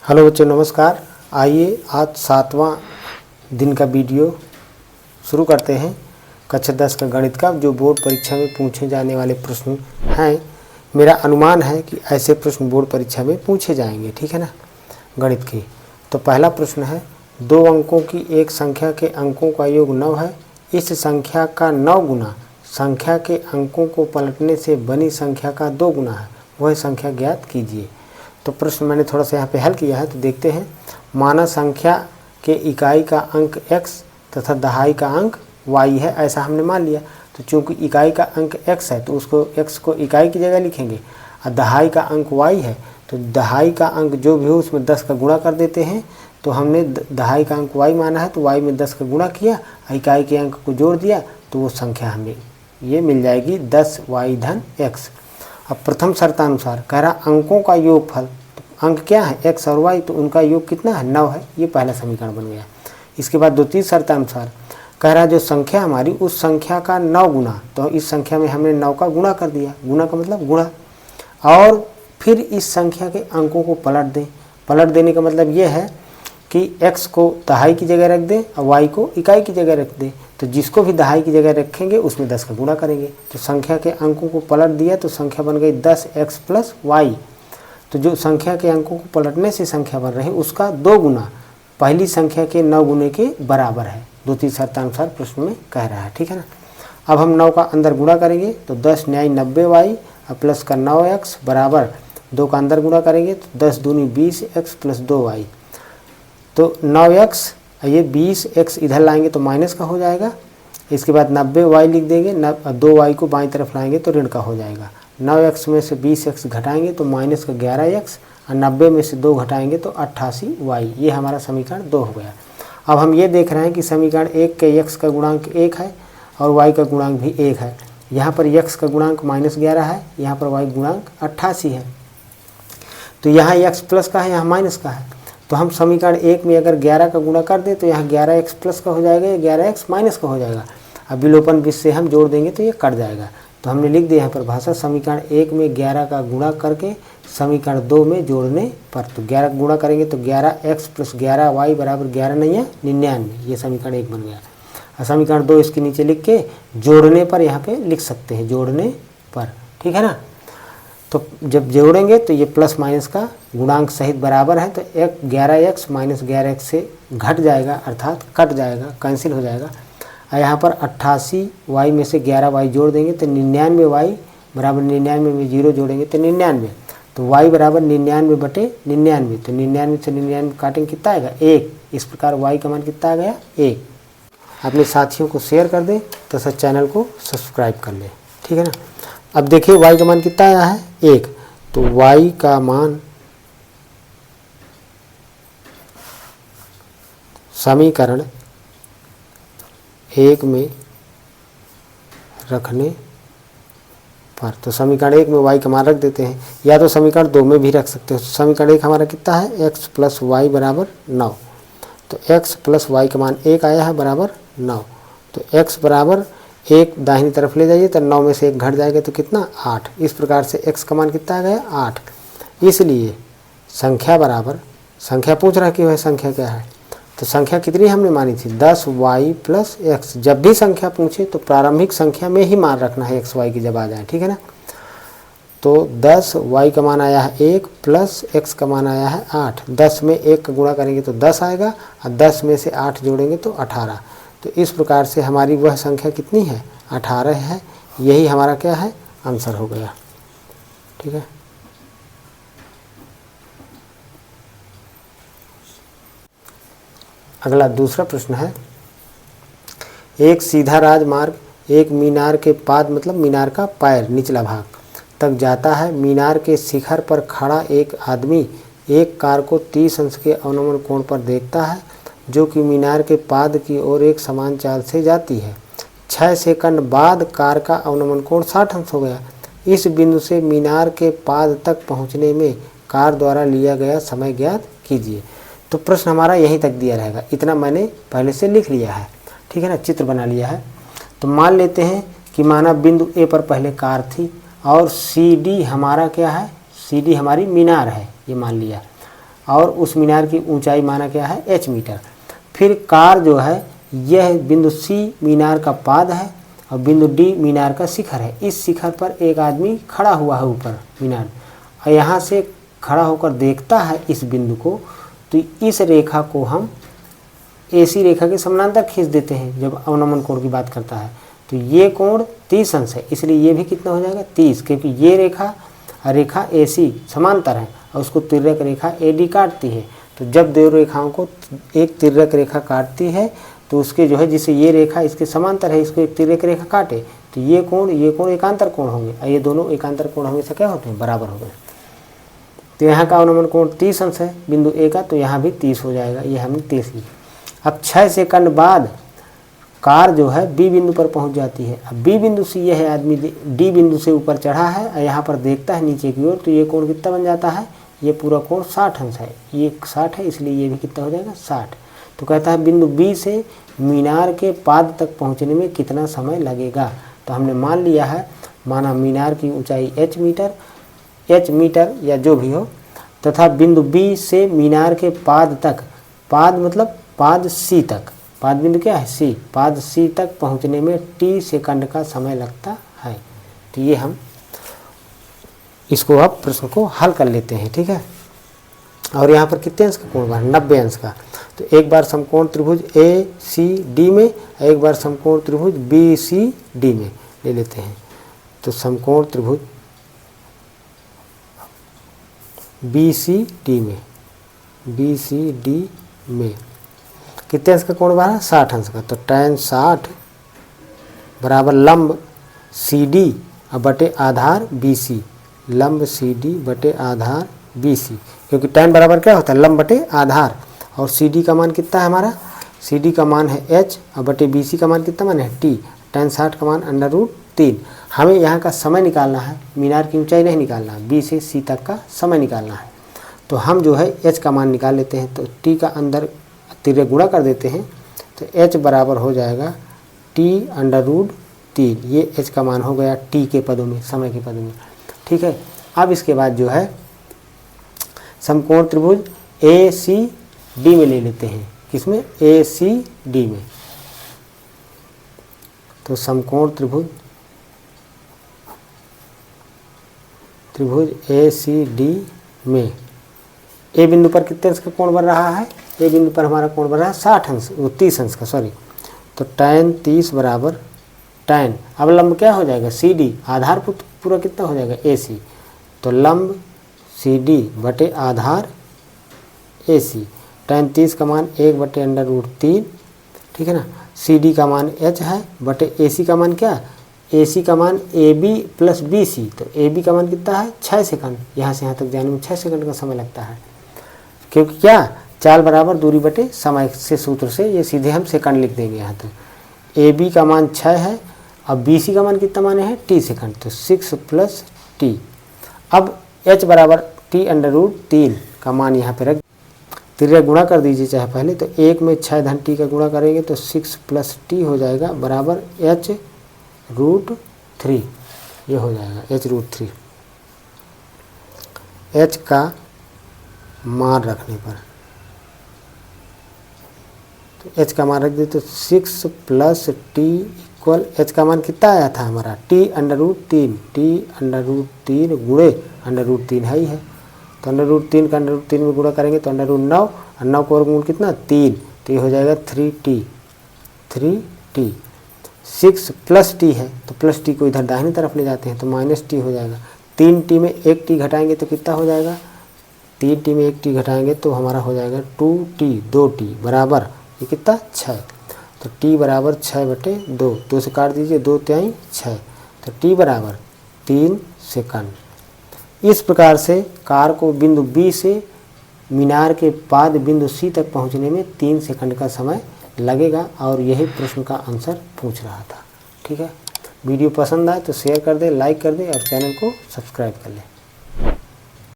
Hello बच्चों, नमस्कार। आइए आज 7वां दिन का वीडियो शुरू करते हैं। कक्षा 10 का गणित का जो बोर्ड परीक्षा में पूछे जाने वाले प्रश्न हैं। मेरा अनुमान है कि ऐसे प्रश्न बोर्ड परीक्षा में पूछे जाएंगे, ठीक है ना, गणित की। तो पहला प्रश्न है, 2 अंकों की एक संख्या के अंकों का योग 9 है। इस संख्या का 9 गुना संख्या के अंकों को पलटने से बनी संख्या का 2 गुना है, वह संख्या ज्ञात कीजिए। तो प्रश्न मैंने थोड़ा सा यहाँ पे हल किया है, तो देखते हैं। माना संख्या के इकाई का अंक x तथा दहाई का अंक y है, ऐसा हमने मान लिया। तो चूंकि इकाई का अंक x है तो उसको x को इकाई की जगह लिखेंगे, और दहाई का अंक y है तो दहाई का अंक जो भी हो उसमें 10 का गुणा कर देते हैं। तो हमने दहाई का अंक y माना है तो y में 10 का गुणा किया, इकाई के अंक को जोड़ दिया, तो वो संख्या हमें ये मिल जाएगी 10y धन x। अब प्रथम शर्तानुसार कह रहा अंकों का योगफल, तो अंक क्या है x और y, तो उनका योग कितना है 9 है। ये पहला समीकरण बन गया। इसके बाद द्वितीय शर्तानुसार कह रहा जो संख्या हमारी उस संख्या का 9 गुना, तो इस संख्या में हमने 9 का गुणा कर दिया, गुणा का मतलब गुणा, और फिर इस संख्या के अंकों को पलट दें। पलट देने का मतलब ये है कि x को दहाई की जगह रख दें और y को इकाई की जगह रख दें। तो जिसको भी दहाई की जगह रखेंगे उसमें 10 का गुणा करेंगे। तो संख्या के अंकों को पलट दिया तो संख्या बन गई 10x प्लस y। तो जो संख्या के अंकों को पलटने से संख्या बन रही उसका 2 गुना पहली संख्या के 9 गुने के बराबर है, द्वितीय शर्तानुसार प्रश्न में कह रहा है, ठीक है ना। अब हम 9 का अंदर गुणा करेंगे तो 10 न्याय 90y और प्लस का 9x बराबर 2 का अंदर गुणा करेंगे तो 10 दूनी 20x प्लस 2y। तो 9x ये 20x इधर लाएंगे तो माइनस का हो जाएगा। इसके बाद 90y लिख देंगे, 2y को बाईं तरफ लाएंगे तो ऋण का हो जाएगा। 9x में से 20x घटाएंगे तो माइनस का 11x, और 90 में से 2 घटाएंगे तो 88y। ये हमारा समीकरण 2 हो गया। अब हम ये देख रहे हैं कि समीकरण 1 के x का गुणांक 1 है और y का गुणांक भी 1 है। यहाँ पर x का गुणांक -11 है, यहाँ पर y गुणांक 88 है। तो यहाँ x प्लस का है, यहाँ माइनस का है। तो हम समीकरण 1 में अगर 11 का गुणा कर दें तो यहाँ 11x प्लस का हो जाएगा, या 11x माइनस का हो जाएगा। अब विलोपन विधि से हम जोड़ देंगे तो ये कट जाएगा। तो हमने लिख दिया यहाँ पर भाषा समीकरण 1 में 11 का गुणा करके समीकरण 2 में जोड़ने पर। तो 11 गुणा करेंगे तो 11x प्लस 11y बराबर 11 नहीं है 99। ये समीकरण 1 बन गया। और समीकरण 2 इसके नीचे लिख के जोड़ने पर यहाँ पे लिख सकते हैं, जोड़ने पर, ठीक है ना। तो जब जोड़ेंगे तो ये प्लस माइनस का गुणांक सहित बराबर है, तो 11x माइनस 11x से घट जाएगा, अर्थात कट जाएगा, कैंसिल हो जाएगा। और यहाँ पर 88y में से 11y जोड़ देंगे तो 99y बराबर 99 में 0 जोड़ेंगे तो 99। तो y बराबर 99 बटे 99। तो 99 से 99 काटेंगे कितना आएगा 1। इस प्रकार y का मान कितना आ गया 1। अपने साथियों को शेयर कर दें तथा चैनल को सब्सक्राइब कर लें, ठीक है ना। अब देखिए y का मान कितना आया है 1। तो y का मान समीकरण 1 में रखने पर, तो समीकरण 1 में y का मान रख देते हैं, या तो समीकरण 2 में भी रख सकते हो। समीकरण 1 हमारा कितना है x प्लस वाई बराबर 9। तो x प्लस वाई का मान 1 आया है बराबर 9। तो x बराबर 1 दाहिनी तरफ ले जाइए तो 9 में से 1 घट जाएगा तो कितना 8। इस प्रकार से x का मान कितना आ गया 8। इसलिए संख्या बराबर, संख्या पूछ रहा कि वह संख्या क्या है, तो संख्या कितनी हमने मानी थी 10y प्लस x। जब भी संख्या पूछे तो प्रारंभिक संख्या में ही मान रखना है x y की जब आ जाए, ठीक है ना। तो 10y का मान आया है 1 प्लस x का मान आया है 8। 10 में 1 का गुणा करेंगे तो 10 आएगा, और 10 में से 8 जोड़ेंगे तो 18। तो इस प्रकार से हमारी वह संख्या कितनी है 18 है। यही हमारा क्या है आंसर हो गया, ठीक है। अगला दूसरा प्रश्न है, एक सीधा राजमार्ग एक मीनार के पाद मतलब मीनार का पैर निचला भाग तक जाता है। मीनार के शिखर पर खड़ा एक आदमी एक कार को 30 अंश के अवनमन कोण पर देखता है, जो कि मीनार के पाद की ओर एक समान चाल से जाती है। 6 सेकंड बाद कार का अवनमन कोण 60 अंश हो गया। इस बिंदु से मीनार के पाद तक पहुंचने में कार द्वारा लिया गया समय ज्ञात कीजिए। तो प्रश्न हमारा यहीं तक दिया रहेगा, इतना मैंने पहले से लिख लिया है, ठीक है ना, चित्र बना लिया है। तो मान लेते हैं कि माना बिंदु ए पर पहले कार थी और सी डी हमारा क्या है, सी डी हमारी मीनार है, ये मान लिया। और उस मीनार की ऊंचाई माना क्या है h मीटर। फिर कार जो है यह बिंदु C मीनार का पाद है और बिंदु D मीनार का शिखर है। इस शिखर पर एक आदमी खड़ा हुआ है ऊपर मीनार और यहाँ से खड़ा होकर देखता है इस बिंदु को, तो इस रेखा को हम AC रेखा के समानांतर खींच देते हैं जब अवनमन कोण की बात करता है। तो ये कोण 30 अंश है, इसलिए ये भी कितना हो जाएगा 30, क्योंकि ये रेखा AC समांतर है और उसको तिर्यक रेखा AD काटती है। तो जब दो रेखाओं को एक तिर्यक रेखा काटती है तो उसके जो है जिसे ये रेखा इसके समांतर है, इसको एक तिर्यक रेखा काटे तो ये कोण एकांतर कोण होंगे और ये दोनों एकांतर कोण हमेशा क्या होते हैं, बराबर हो गए। तो यहाँ का अवनमन कोण 30 अंश है बिंदु A का, तो यहाँ भी 30 हो जाएगा, ये हमने 30 लिया। अब 6 सेकंड बाद कार जो है B बिंदु पर पहुँच जाती है। अब B बिंदु से यह है आदमी D बिंदु से ऊपर चढ़ा है और यहाँ पर देखता है नीचे की ओर, तो ये कोण कितना बन जाता है, ये पूरा कोण 60 अंश है, ये 60 है, इसलिए ये भी कितना हो जाएगा 60। तो कहता है बिंदु B से मीनार के पाद तक पहुंचने में कितना समय लगेगा। तो हमने मान लिया है, माना मीनार की ऊंचाई h मीटर या जो भी हो, तथा बिंदु B से मीनार के पाद तक, पाद मतलब पाद C तक, पाद बिंदु क्या है C, पाद C तक पहुंचने में t सेकंड का समय लगता है। तो ये हम इसको अब प्रश्न को हल कर लेते हैं, ठीक है। और यहाँ पर कितने अंश का कोण बना, 90 अंश का। तो एक बार समकोण त्रिभुज ACD में, एक बार समकोण त्रिभुज BCD में ले लेते हैं। तो समकोण त्रिभुज BCD में कितने अंश का कोण बना, 60 अंश का। तो tan 60 बराबर लंब CD बटे आधार BC, लंब CD बटे आधार BC, क्योंकि tan बराबर क्या होता है, लंब बटे आधार। और CD का मान कितना है हमारा, CD का मान है h और बटे BC का मान कितना मान है t। tan 60 का मान √3। हमें यहाँ का समय निकालना है, मीनार की ऊंचाई नहीं निकालना है, B से C तक का समय निकालना है। तो हम जो है h का मान निकाल लेते हैं, तो t का अंदर तिर्यक गुणा कर देते हैं, तो h बराबर हो जाएगा t√3। ये h का मान हो गया t के पदों में, समय के पदों में, ठीक है। अब इसके बाद जो है समकोण त्रिभुज ACD में ले लेते हैं, किसमें, ACD में। तो समकोण त्रिभुज ACD में A बिंदु पर कितने अंश का कोण बन रहा है, A बिंदु पर हमारा कोण बन रहा है 60 अंश, 30 अंश का, सॉरी। तो tan 30 बराबर tan, अब लंब क्या हो जाएगा CD, आधार पूरा कितना हो जाएगा AC, तो लंब CD बटे आधार AC। tan 30 का मान 1 बटे √3, ठीक है ना। CD का मान h है बटे AC का मान क्या, AC का मान AB प्लस BC। तो AB का मान कितना है 6 सेकंड, यहाँ से यहाँ तक जाने में 6 सेकंड का समय लगता है, क्योंकि क्या चाल बराबर दूरी बटे समय से सूत्र से ये सीधे हम सेकंड लिख देंगे यहाँ तक। AB का मान 6 है, अब BC का मान कितना माने है t सेकंड, तो 6 + t। अब h बराबर t√3 का मान यहाँ पे रख, तिर्यक गुणा कर दीजिए चाहे पहले, तो 1 में 6 धन t का गुणा करेंगे तो 6 + t हो जाएगा बराबर h√3, ये हो जाएगा h√3। h का मान रखने पर, तो h का मान रख दे तो 6 + t इक्वल, h का मान कितना आया था हमारा t√3 गुणे √3 है ही है, तो √3 का √3 में गुणा करेंगे तो √9 और 9 का वर्गमूल कितना 3, तो ये हो जाएगा 3t। 6 + t है तो प्लस t को इधर दाहिनी तरफ ले जाते हैं तो -t हो जाएगा। 3t में 1t घटाएंगे तो कितना हो जाएगा, 3t में 1t घटाएंगे तो हमारा हो जाएगा 2t बराबर ये कितना 6। तो t बराबर 6/2, 2 से काट दीजिए, 2 × 6, तो t बराबर 3 सेकंड। इस प्रकार से कार को बिंदु B से मीनार के पाद बिंदु C तक पहुंचने में 3 सेकंड का समय लगेगा, और यही प्रश्न का आंसर पूछ रहा था, ठीक है। वीडियो पसंद आए तो शेयर कर दें, लाइक कर दें और चैनल को सब्सक्राइब कर लें।